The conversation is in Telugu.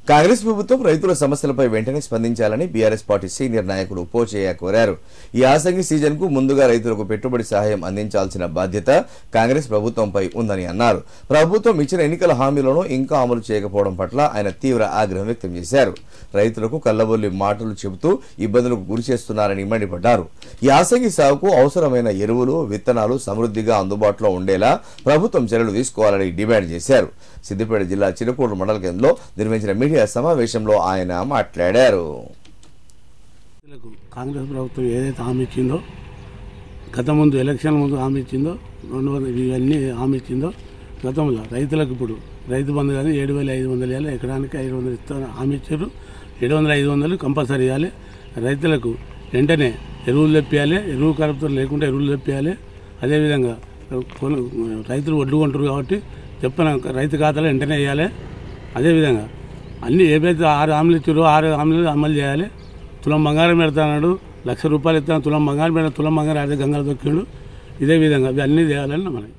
కాంగ్రెస్ ప్రభుత్వం రైతుల సమస్యలపై వెంటనే స్పందించాలని బీఆర్ఎస్ పార్టీ సీనియర్ నాయకుడు పోచయ్య కోరారు. ఈ యాసంగి సీజన్ కు ముందుగా రైతులకు పెట్టుబడి సహాయం అందించాల్సిన బాధ్యత కాంగ్రెస్ ప్రభుత్వంపై ఉందని అన్నారు. ప్రభుత్వం ఇచ్చిన ఎన్నికల హామీలను ఇంకా అమలు చేయకపోవడం పట్ల ఆయన తీవ్ర ఆగ్రహం వ్యక్తం చేశారు. రైతులకు కల్లబొల్లి మాటలు చెబుతూ ఇబ్బందులకు గురి చేస్తున్నారని మండిపడ్డారు. యాసంగి సాగుకు అవసరమైన ఎరువులు, విత్తనాలు సమృద్ధిగా అందుబాటులో ఉండేలా ప్రభుత్వం చర్యలు తీసుకోవాలని డిమాండ్ చేశారు. సిద్దిపేట జిల్లా చిరుకూరు మండల కేంద్రంలో నిర్వహించిన మీడియా సమావేశంలో ఆయన మాట్లాడారు. కాంగ్రెస్ ప్రభుత్వం ఏదైతే హామీ ఇచ్చిందో, గత ముందు ఎలక్షన్ ముందు హామీ ఇచ్చిందో, ఇవన్నీ హామీ ఇచ్చిందో, గతంలో రైతులకు ఇప్పుడు రైతు బంధు కానీ 7,500 ఇవ్వాలి, ఎకరానికి 500 ఇస్తాను హామీ ఇచ్చారు. 700-500 కంపల్సరీ ఇవ్వాలి. రైతులకు వెంటనే ఎరువులు తెప్పియాలి, ఎరువు కలుపుతారు లేకుంటే ఎరువులు తెప్పియాలి. అదేవిధంగా రైతులు ఒడ్లు కొంటారు కాబట్టి చెప్పిన రైతు ఖాతాలో వెంటనే వేయాలి. అదేవిధంగా అన్ని ఏవైతే 6 హామీలు ఇచ్చారో 6 హామీలు అమలు చేయాలి. తులం బంగారం పెడతాడు, ₹1,00,000 ఇస్తాను, తులం బంగారం పెడతాను, తులం బంగారం ఆడితే గంగలు దొక్కిండు. ఇదే విధంగా అవి అన్నీ చేయాలని మనకి